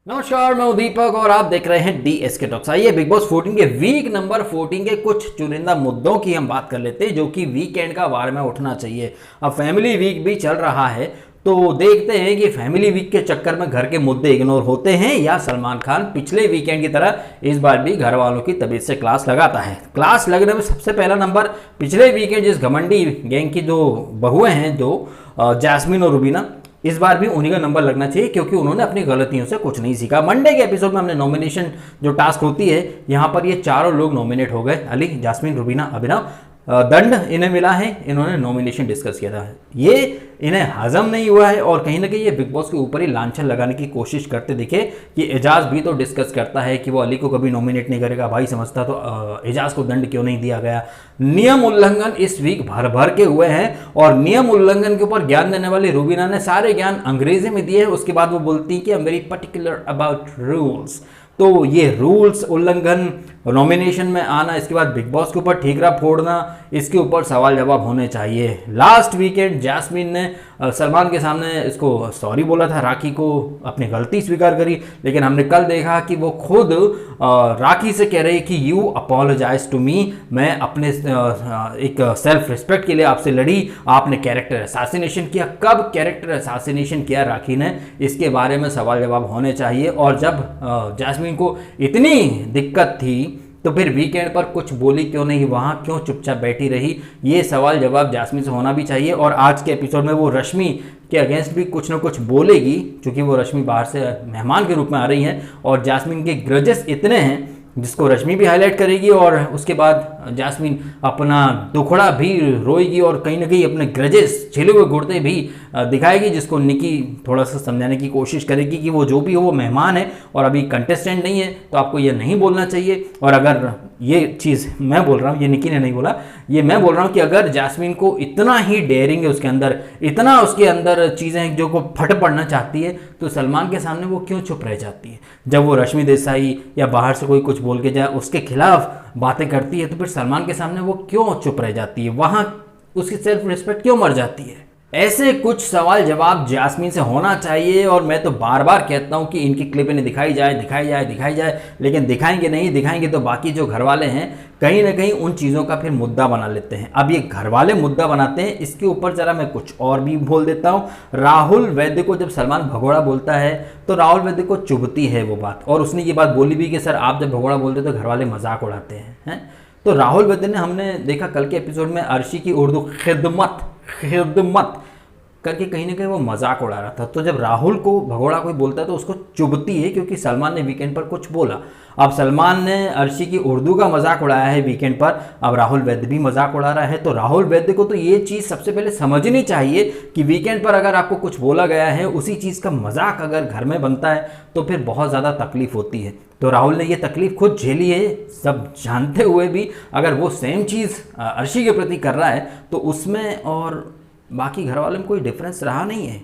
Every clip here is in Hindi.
नमस्कार, मैं हूं दीपक और आप देख रहे हैं DSK टॉक्स। आइए बिग बॉस 14 के वीक नंबर 14 के कुछ चुनिंदा मुद्दों की हम बात कर लेते हैं जो कि वीकेंड का वार में उठना चाहिए। अब फैमिली वीक भी चल रहा है तो देखते हैं कि फैमिली वीक के चक्कर में घर के मुद्दे इग्नोर होते हैं या सलमान खान पिछले वीकेंड की तरह इस बार भी घर वालों की तबीयत से क्लास लगाता है। क्लास लगने में सबसे पहला नंबर पिछले वीकेंड जिस घमंडी गैंग की जो बहुएं हैं, जो जैस्मिन और रुबीना, इस बार भी उन्हीं का नंबर लगना चाहिए क्योंकि उन्होंने अपनी गलतियों से कुछ नहीं सीखा। मंडे के एपिसोड में हमने नॉमिनेशन जो टास्क होती है, यहाँ पर ये चारों लोग नॉमिनेट हो गए। अली, जैस्मिन, रुबीना, अभिनव। दंड इन्हें मिला है, इन्होंने नॉमिनेशन डिस्कस किया था। ये इन्हें हजम नहीं हुआ है और कहीं ना कहीं ये बिग बॉस के ऊपर ही लांछन लगाने की कोशिश करते दिखे कि एजाज भी तो डिस्कस करता है कि वो अली को कभी नॉमिनेट नहीं करेगा। भाई समझता तो एजाज को दंड क्यों नहीं दिया गया। नियम उल्लंघन इस वीक भर भर के हुए हैं और नियम उल्लंघन के ऊपर ज्ञान देने वाली रुबीना ने सारे ज्ञान अंग्रेजी में दिए। उसके बाद वो बोलती कि I am very particular about rules. तो ये रूल्स उल्लंघन, नॉमिनेशन में आना, इसके बाद बिग बॉस के ऊपर ठीकरा फोड़ना, इसके ऊपर सवाल जवाब होने चाहिए। लास्ट वीकेंड जैस्मिन ने सलमान के सामने इसको सॉरी बोला था, राखी को अपनी गलती स्वीकार करी, लेकिन हमने कल देखा कि वो खुद राखी से कह रही कि यू अपोलोजाइज टू मी, मैं अपने एक सेल्फ रिस्पेक्ट के लिए आपसे लड़ी, आपने कैरेक्टर असैसिनेशन किया। कब कैरेक्टर असैसिनेशन किया राखी ने, इसके बारे में सवाल जवाब होने चाहिए। और जब जैस्मिन को इतनी दिक्कत थी तो फिर वीकेंड पर कुछ बोली क्यों नहीं, वहां क्यों चुपचाप बैठी रही, ये सवाल जवाब जैस्मिन से होना भी चाहिए। और आज के एपिसोड में वो रश्मि के अगेंस्ट भी कुछ ना कुछ बोलेगी क्योंकि वो रश्मि बाहर से मेहमान के रूप में आ रही हैं और जैस्मिन के ग्रजेस इतने हैं जिसको रश्मि भी हाईलाइट करेगी और उसके बाद जैस्मिन अपना दुखड़ा भी रोएगी और कहीं ना कहीं अपने ग्रजेस छिले हुए गुर्दे भी दिखाएगी, जिसको निकी थोड़ा सा समझाने की कोशिश करेगी कि वो जो भी हो वो मेहमान है और अभी कंटेस्टेंट नहीं है, तो आपको ये नहीं बोलना चाहिए। और अगर ये चीज़ मैं बोल रहा हूँ, ये निकी ने नहीं बोला, ये मैं बोल रहा हूँ कि अगर जैस्मिन को इतना ही डेयरिंग है उसके अंदर, इतना उसके अंदर चीज़ें हैं जो को फट पड़ना चाहती है, तो सलमान के सामने वो क्यों चुप रह जाती है। जब वो रश्मि देसाई या बाहर से कोई कुछ बोल के जाए उसके खिलाफ बातें करती है तो फिर सलमान के सामने वो क्यों चुप रह जाती है, वहाँ उसकी सेल्फ रिस्पेक्ट क्यों मर जाती है। ऐसे कुछ सवाल जवाब जैस्मिन से होना चाहिए और मैं तो बार बार कहता हूं कि इनकी क्लिप इन्हें दिखाई जाए, लेकिन दिखाएंगे तो बाकी जो घर वाले हैं कहीं ना कहीं उन चीज़ों का फिर मुद्दा बना लेते हैं। अब ये घर वाले मुद्दा बनाते हैं, इसके ऊपर जरा मैं कुछ और भी बोल देता हूँ। राहुल वैद्य को जब सलमान भगोड़ा बोलता है तो राहुल वैद्य को चुभती है वो बात, और उसने ये बात बोली भी कि सर आप जब भगोड़ा बोलते तो घर वाले मजाक उड़ाते हैं। तो राहुल वैद्य ने, हमने देखा कल के एपिसोड में, अर्शी की उर्दू खिदमत करके कहीं ना कहीं वो मजाक उड़ा रहा था। तो जब राहुल को भगोड़ा कोई बोलता है तो उसको चुभती है क्योंकि सलमान ने वीकेंड पर कुछ बोला। अब सलमान ने अर्शी की उर्दू का मजाक उड़ाया है वीकेंड पर, अब राहुल वैद्य भी मजाक उड़ा रहा है। तो राहुल वैद्य को तो ये चीज़ सबसे पहले समझनी चाहिए कि वीकेंड पर अगर आपको कुछ बोला गया है, उसी चीज़ का मजाक अगर घर में बनता है तो फिर बहुत ज़्यादा तकलीफ होती है। तो राहुल ने ये तकलीफ खुद झेली है, सब जानते हुए भी अगर वो सेम चीज़ अर्शी के प्रति कर रहा है तो उसमें और बाकी घर वालों में कोई डिफरेंस रहा नहीं है।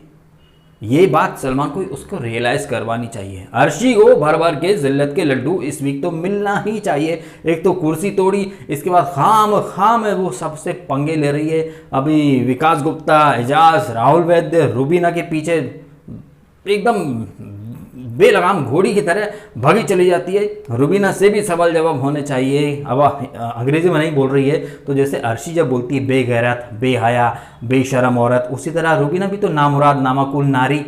ये बात सलमान को उसको रियलाइज़ करवानी चाहिए। अर्शी को भर भर के जिल्लत के लड्डू इस वीक तो मिलना ही चाहिए। एक तो कुर्सी तोड़ी, इसके बाद खाम है वो सबसे पंगे ले रही है। अभी विकास गुप्ता, एजाज, राहुल वैद्य, रुबीना के पीछे एकदम बेलगाम घोड़ी की तरह भागी चली जाती है। रुबीना से भी सवाल जवाब होने चाहिए। अब अंग्रेजी में नहीं बोल रही है तो जैसे अर्शी जब बोलती है बेगैरत, बेहया, बेशरम औरत, उसी तरह रुबीना भी तो नामुराद, नामाकुल नारी।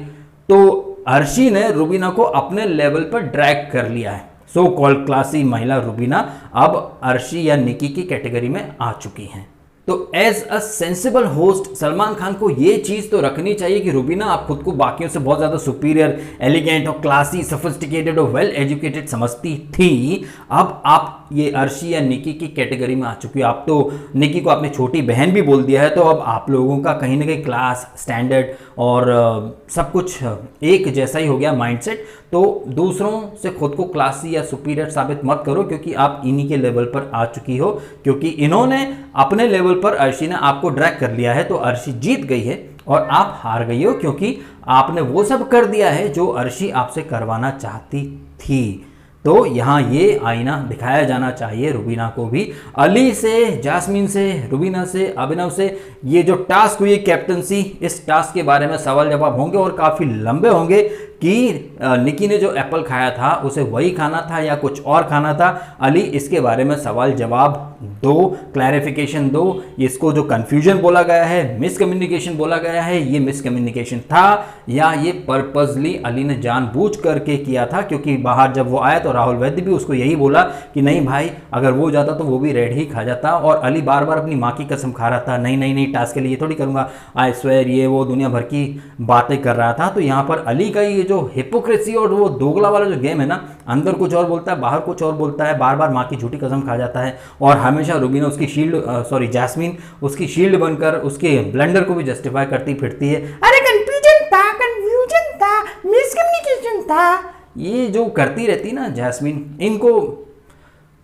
तो अर्शी ने रुबीना को अपने लेवल पर ड्रैग कर लिया है। सो कॉल्ड क्लासी महिला रुबीना अब अर्शी या निकी की कैटेगरी में आ चुकी हैं। तो as a sensible host Salman Khan को ये चीज़ तो रखनी चाहिए कि रुबीना आप खुद को बाकियों से बहुत ज़्यादा सुपीरियर, एलिगेंट और क्लासी, सोफिस्टिकेटेड और वेल एजुकेटेड समझती थी। अब आप ये अर्शी या निकी की कैटेगरी में आ चुकी है। आप तो निकी को आपने छोटी बहन भी बोल दिया है, तो अब आप लोगों का कहीं ना कहीं क्लास, स्टैंडर्ड और सब कुछ एक जैसा ही हो गया माइंडसेट। तो दूसरों से खुद को क्लासी या सुपीरियर साबित मत करो क्योंकि आप इन्हीं के लेवल पर आ चुकी हो, क्योंकि इन्होंने अपने लेवल पर अर्शी ने आपको ड्रैग कर लिया है। तो अर्शी जीत गई है और आप हार गई हो क्योंकि आपने वो सब कर दिया है जो अर्शी आपसे करवाना चाहती थी। तो यहाँ ये आईना दिखाया जाना चाहिए रुबीना को भी। अली से, जैस्मिन से, रुबीना से, अभिनव से ये जो टास्क हुई कैप्टनसी, इस टास्क के बारे में सवाल जवाब होंगे और काफ़ी लंबे होंगे कि निकी ने जो एप्पल खाया था उसे वही खाना था या कुछ और खाना था। अली इसके बारे में सवाल जवाब दो, क्लैरिफिकेशन दो। इसको जो कंफ्यूजन बोला गया है, मिसकम्युनिकेशन बोला गया है, ये मिसकम्युनिकेशन था या ये पर्पसली अली ने जानबूझ करके किया था? क्योंकि बाहर जब वो आया तो राहुल वैद्य भी उसको यही बोला कि नहीं भाई, अगर वो जाता तो वो भी रेड ही खा जाता। और अली बार बार अपनी माँ की कसम खा रहा था, नहीं नहीं नहीं, टास्क के लिए ये थोड़ी करूंगा, आई स्वेयर, ये वो दुनिया भर की बातें कर रहा था। तो यहाँ पर अली का ये जो हिपोक्रेसी और वो दोगला वाला जो गेम है ना, अंदर कुछ और बोलता है, बाहर कुछ और बोलता है, बार बार माँ की झूठी कसम खा जाता है और हमेशा रूबीना उसकी जैस्मीन उसकी शील्ड बनकर उसके ब्लंडर को भी जस्टिफाई करती फिरती है। अरे कंफ्यूजन था, मिसकम्युनिकेशन था, ये जो करती रहती ना जैस्मीन, इनको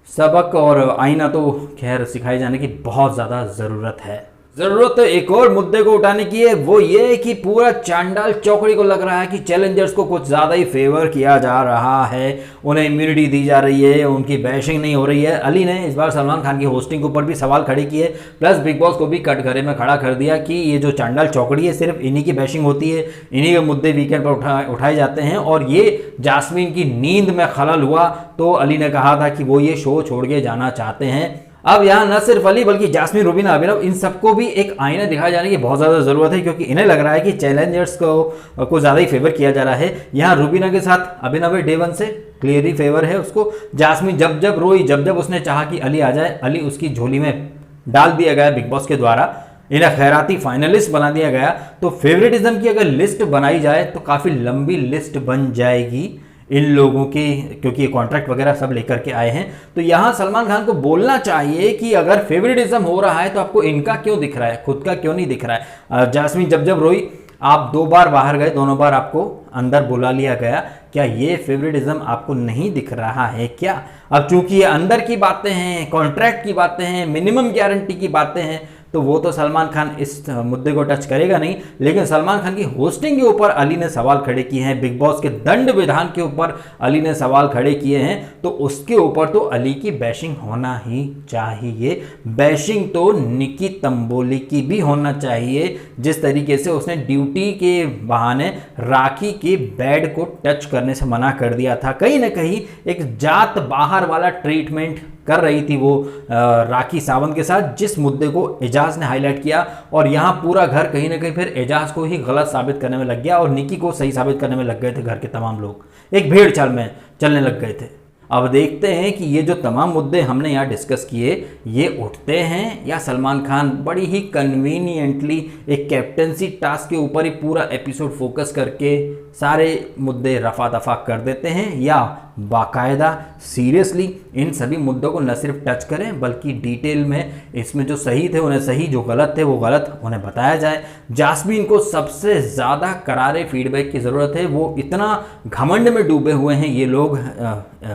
सबक और आईना तो खैर सिखाए जाने की बहुत ज़्यादा ज़रूरत है। जरूरत एक और मुद्दे को उठाने की है, वो ये है कि पूरा चांडाल चौकड़ी को लग रहा है कि चैलेंजर्स को कुछ ज़्यादा ही फेवर किया जा रहा है, उन्हें इम्यूनिटी दी जा रही है, उनकी बैशिंग नहीं हो रही है। अली ने इस बार सलमान खान की होस्टिंग के ऊपर भी सवाल खड़े किए, प्लस बिग बॉस को भी कटघरे में खड़ा कर दिया कि ये जो चांडाल चौकड़ी है सिर्फ इन्हीं की बैशिंग होती है, इन्हीं के मुद्दे वीकेंड पर उठाए जाते हैं। और ये जास्मीन की नींद में खलल हुआ तो अली ने कहा था कि वो ये शो छोड़ के जाना चाहते हैं। अब यहाँ न सिर्फ अली बल्कि जास्मीन, रूबीना, अभिनव, इन सबको भी एक आईना दिखाए जाने की बहुत ज़्यादा ज़रूरत है, क्योंकि इन्हें लग रहा है कि चैलेंजर्स को ज़्यादा ही फेवर किया जा रहा है। यहाँ रूबीना के साथ अभिनव डे वन से क्लियरली फेवर है उसको। जास्मीन जब जब रोई, जब जब उसने चाहा कि अली आ जाए, अली उसकी झोली में डाल दिया गया बिग बॉस के द्वारा, इन्हें खैराती फाइनलिस्ट बना दिया गया। तो फेवरेटिज्म की अगर लिस्ट बनाई जाए तो काफ़ी लंबी लिस्ट बन जाएगी इन लोगों की, क्योंकि ये कॉन्ट्रैक्ट वगैरह सब लेकर के आए हैं। तो यहाँ सलमान खान को बोलना चाहिए कि अगर फेवरेटिज्म हो रहा है तो आपको इनका क्यों दिख रहा है, खुद का क्यों नहीं दिख रहा है। जास्मीन जब जब रोई, आप 2 बार बाहर गए, दोनों बार आपको अंदर बुला लिया गया, क्या ये फेवरेटिज्म आपको नहीं दिख रहा है क्या? अब चूंकि ये अंदर की बातें हैं, कॉन्ट्रैक्ट की बातें हैं, मिनिमम गारंटी की बातें हैं, तो वो तो सलमान खान इस मुद्दे को टच करेगा नहीं। लेकिन सलमान खान की होस्टिंग के ऊपर अली ने सवाल खड़े किए हैं, बिग बॉस के दंड विधान के ऊपर अली ने सवाल खड़े किए हैं, तो उसके ऊपर तो अली की बैशिंग होना ही चाहिए। बैशिंग तो निकी तंबोली की भी होना चाहिए, जिस तरीके से उसने ड्यूटी के बहाने राखी के बेड को टच करने से मना कर दिया था। कहीं ना कहीं एक जात बाहर वाला ट्रीटमेंट कर रही थी वो राखी सावंत के साथ, जिस मुद्दे को एजाज ने हाईलाइट किया। और यहाँ पूरा घर कहीं ना कहीं फिर एजाज को ही गलत साबित करने में लग गया और निकी को सही साबित करने में लग गए थे। घर के तमाम लोग एक भेड़ चाल में चलने लग गए थे। अब देखते हैं कि ये जो तमाम मुद्दे हमने यहाँ डिस्कस किए, ये उठते हैं या सलमान खान बड़ी ही कन्वीनियंटली एक कैप्टनसी टास्क के ऊपर ही पूरा एपिसोड फोकस करके सारे मुद्दे रफा दफा कर देते हैं, या बाकायदा सीरियसली इन सभी मुद्दों को न सिर्फ टच करें बल्कि डिटेल में इसमें जो सही थे उन्हें सही, जो गलत थे वो गलत उन्हें बताया जाए। जास्मीन को सबसे ज़्यादा करारे फीडबैक की ज़रूरत है। वो इतना घमंड में डूबे हुए हैं ये लोग,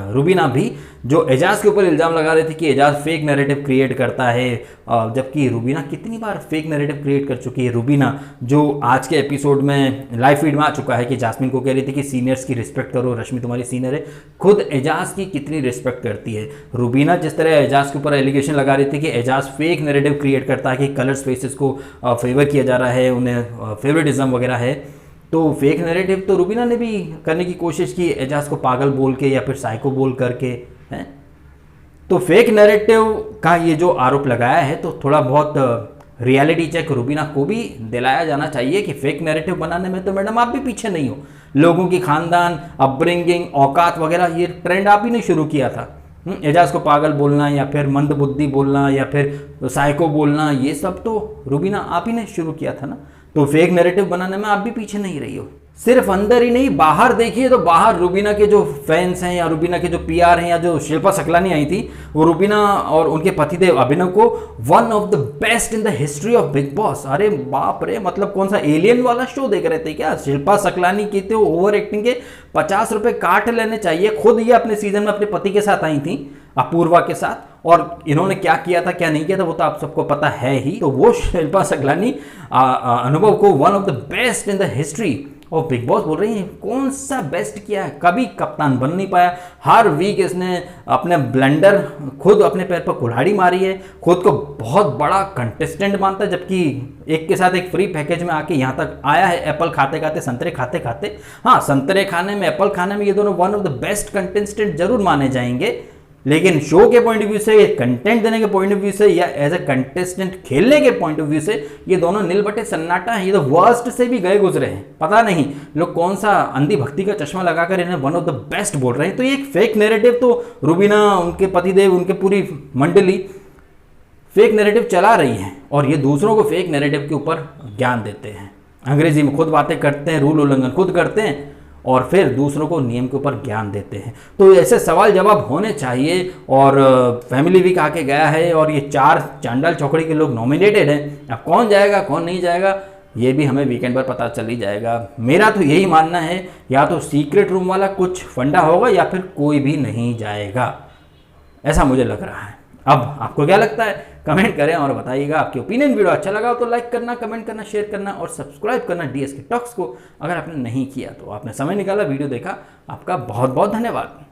रूबीना भी, जो एजाज के ऊपर इल्ज़ाम लगा रहे थे कि एजाज फेक नैरेटिव क्रिएट करता है, जबकि रूबीना कितनी बार फेक नैरेटिव क्रिएट कर चुकी है। रूबीना जो आज के एपिसोड में लाइव फीड में आ चुका है कि जास्मीन को कह रही थी कि सीनियर्स की रिस्पेक्ट करो, रश्मि तुम्हारी सीनियर है, खुद एजाज की कितनी रिस्पेक्ट करती है रूबीना। जिस तरह एजाज के ऊपर एलिगेशन लगा रही थी कि एजाज फेक नैरेटिव क्रिएट करता है कि कलर स्पेसेस को फेवर किया जा रहा है, उन्हें फेवरेटिज्म वगैरह है, तो फेक नैरेटिव तो रूबीना ने भी करने की कोशिश की, एजाज को पागल बोल के या फिर साइको बोल करके है। तो फेक नैरेटिव का ये जो आरोप लगाया है, तो थोड़ा बहुत रियलिटी चेक रूबीना को भी दिलाया जाना चाहिए कि फेक नैरेटिव बनाने में तो मैडम आप भी पीछे नहीं हो। लोगों की खानदान, अपब्रिंगिंग, औकात वगैरह, ये ट्रेंड आप ही ने शुरू किया था। एजाज को पागल बोलना या फिर मंदबुद्धि बोलना या फिर साइको बोलना, ये सब तो रूबीना आप ही ने शुरू किया था ना। तो फेक नैरेटिव बनाने में आप भी पीछे नहीं रही हो। सिर्फ अंदर ही नहीं, बाहर देखिए तो बाहर रूबीना के जो फैंस हैं या रूबीना के जो पीआर हैं या जो शिल्पा सकलानी आई थी, वो रूबीना और उनके पतिदेव अभिनव को one of the best in the history of big boss, अरे बाप रे, मतलब कौन सा एलियन वाला शो देख रहे थे क्या? शिल्पा सकलानी की तो ओवर एक्टिंग के 50 रुपए काट लेने चाहिए। खुद ये अपने सीजन में अपने पति के साथ आई थी, अपूर्वा के साथ, और इन्होंने क्या किया था क्या नहीं किया था वो तो आप सबको पता है ही। तो वो शिल्पा सकलानी अनुभव को one of the best in the history और बिग बॉस बोल रही है कौन सा बेस्ट किया है, कभी कप्तान बन नहीं पाया, हर वीक इसने अपने ब्लेंडर खुद अपने पैर पर कुल्हाड़ी मारी है, खुद को बहुत बड़ा कंटेस्टेंट मानता है, जबकि एक के साथ एक फ्री पैकेज में आके यहाँ तक आया है एप्पल खाते खाते, संतरे खाते खाते। हाँ, संतरे खाने में, एप्पल खाने में ये दोनों one of the best contestant जरूर माने जाएंगे, लेकिन शो के पॉइंट ऑफ व्यू से, कंटेंट देने के पॉइंट ऑफ व्यू से, या एज ए कंटेस्टेंट खेलने के पॉइंट ऑफ व्यू से ये दोनों नील बटे सन्नाटा हैं। ये तो वर्स्ट से भी गए गुजरे हैं। पता नहीं लोग कौन सा अंधी भक्ति का चश्मा लगाकर इन्हें वन ऑफ द बेस्ट बोल रहे हैं। तो ये एक फेक नैरेटिव तो रुबीना, उनके पतिदेव, उनके पूरी मंडली फेक नैरेटिव चला रही है और ये दूसरों को फेक नैरेटिव के ऊपर ज्ञान देते हैं। अंग्रेजी में खुद बातें करते हैं, रूल उल्लंघन खुद करते हैं और फिर दूसरों को नियम के ऊपर ज्ञान देते हैं। तो ऐसे सवाल जवाब होने चाहिए। और फैमिली वीक आके गया है और ये 4 चांडाल चौकड़ी के लोग नॉमिनेटेड हैं। अब कौन जाएगा कौन नहीं जाएगा ये भी हमें वीकेंड पर पता चल ही जाएगा। मेरा तो यही मानना है, या तो सीक्रेट रूम वाला कुछ फंडा होगा या फिर कोई भी नहीं जाएगा, ऐसा मुझे लग रहा है। अब आपको क्या लगता है कमेंट करें और बताइएगा आपकी ओपिनियन। वीडियो अच्छा लगा हो तो लाइक करना, कमेंट करना, शेयर करना और सब्सक्राइब करना डीएसके टॉक्स को, अगर आपने नहीं किया तो। आपने समय निकाला, वीडियो देखा, आपका बहुत बहुत धन्यवाद।